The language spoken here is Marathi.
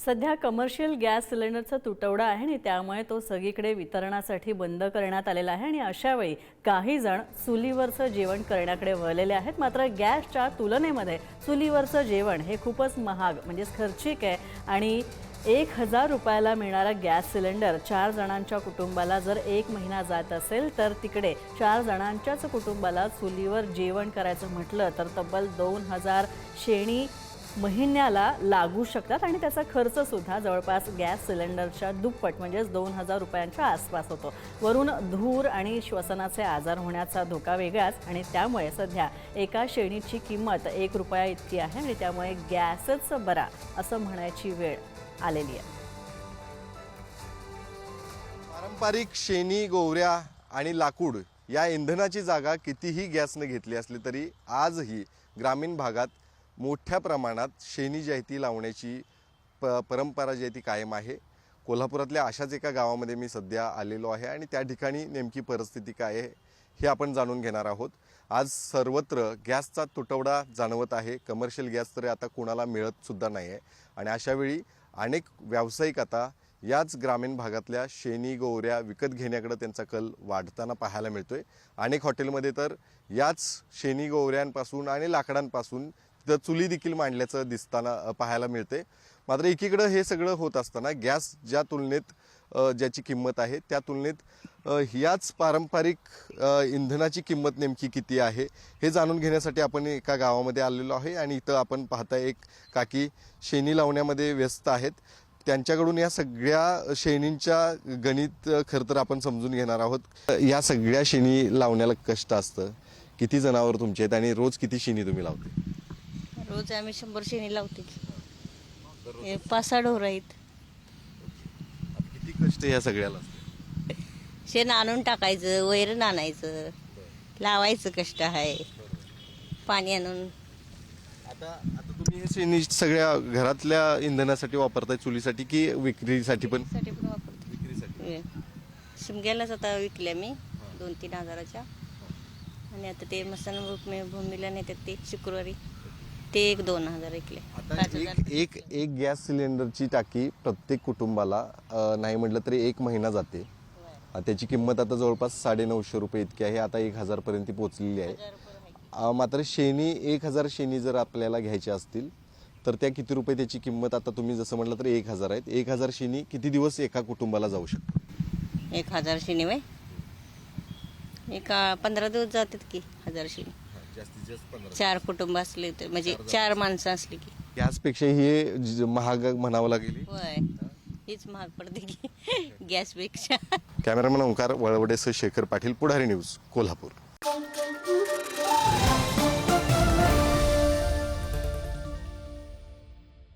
सध्या कमर्शियल गॅस सिलेंडरचा तुटवडा आहे आणि त्यामुळे तो सगळीकडे वितरणासाठी बंद करण्यात आलेला आहे आणि अशा वेळी काही जण चुलीवरचं जेवण करण्याकडे वळलेले आहेत। मात्र गॅसच्या तुलनेमध्ये चुलीवरचं जेवण हे खूपच महाग म्हणजे खर्चिक आहे आणि 1000 रुपयाला मिळणारा गॅस सिलेंडर 4 जणांच्या कुटुंबाला जर 1 महिना जात असेल तर तिकडे 4 जणांच्याच कुटुंबाला चुलीवर जेवण करायचं म्हटलं तर तब्बल 2000 शेणी महिन्याला लागू शकतात आणि त्याचा खर्च सुद्धा जवळपास गॅस सिलेंडरच्या दुप्पट म्हणजे 2000 रुपयांच्या आसपास होतो। वरून धूर आणि श्वसनाचे आजार होण्याचा धोका वेगळाच आणि त्यामुळे सध्या एका शेणीची किंमत 1 रुपया इतकी आहे आणि त्यामुळे गॅसच बरा असं म्हणायची वेळ आलेली आहे। पारंपरिक शेणी, गोवऱ्या आणि लाकूड या इंधनाची जागा कितीही गॅसने घेतली असली तरी आजही ग्रामीण भागात मोठ्या प्रमाणात शेणी जी आहे ती लावण्याची परंपरा जी आहे ती कायम आहे। कोल्हापुरातल्या अशाच एका गावामध्ये मी सध्या आलेलो आहे आणि त्या ठिकाणी नेमकी परिस्थिती काय आहे हे आपण जाणून घेणार आहोत। आज सर्वत्र गॅसचा तुटवडा जाणवत आहे। कमर्शियल गॅस तर आता कोणाला मिळत सुद्धा नाही आहे आणि अशावेळी अनेक व्यावसायिक आता याच ग्रामीण भागातल्या शेणी गोवऱ्या विकत घेण्याकडे त्यांचा कल वाढताना पाहायला मिळतोय। अनेक हॉटेलमध्ये तर याच शेणी गोवऱ्यांपासून आणि लाकडांपासून तर चुली देखील मांडल्याचं दिसताना पाहायला मिळते। मात्र एकीकडे हे सगळं होत असताना गॅस ज्या तुलनेत ज्याची किंमत आहे त्या तुलनेत याच पारंपरिक इंधनाची किंमत नेमकी किती आहे हे जाणून घेण्यासाठी आपण एका गावामध्ये आलेलो आहे आणि इथं आपण पाहताय एक काकी शेणी लावण्यामध्ये व्यस्त आहेत। त्यांच्याकडून या सगळ्या शेणींच्या गणित खरं तर आपण समजून घेणार आहोत। या सगळ्या शेणी लावण्याला कष्ट असतं, किती जनावर तुमचे आहेत आणि रोज किती शेणी तुम्ही लावते? रोज आम्ही 100 शेणी लावते। 5-6 ढोर आहेत। किती कष्ट या सगळ्याला? शेण आणून टाकायचं, वैरण आणायचं, लावायचं कष्ट आहे, पाणी आणून। आता तुम्ही हे शेणी सगळ्या घरातल्या इंधनासाठी वापरताय, चुलीसाठी की विक्रीसाठी पण? साठी पण वापरतो। विक्रीसाठी शिमग्यालाच आता विकल्या मी 2-3 हजाराच्या आणि आता ते मसन भूमीला नेतात ते शुक्रवारी ते 1-2 हजार विकले। आता एक गॅस सिलेंडरची टाकी प्रत्येक कुटुंबाला नाही म्हटलं तरी 1 महिना जाते। त्याची किंमत आता जवळपास 950 रुपये इतकी आहे। आता 1000 पर्यंत पोहोचलेली आहे। मात्र शेणी 1000 शेणी जर आपल्याला घ्यायच्या असतील तर त्या किती रुपये त्याची किंमत? आता तुम्ही जसं म्हटलं तर 1000 आहेत। 1000 शेणी किती दिवस एका कुटुंबाला जाऊ शकतो? 1000 शेणी वय एका 15 दिवस जातात की 1000 शेणी। जास्तीत जास्त 15। 4 कुटुंब असले तर म्हणजे 4 माणसं असली की गॅसपेक्षा हे महाग म्हणावं लागेल। होय, हीच महाग पडते की गॅसपेक्षा। कॅमेरामन ओंकार वळवडेसह शेखर पाटील, पुढारी न्यूज, कोल्हापूर।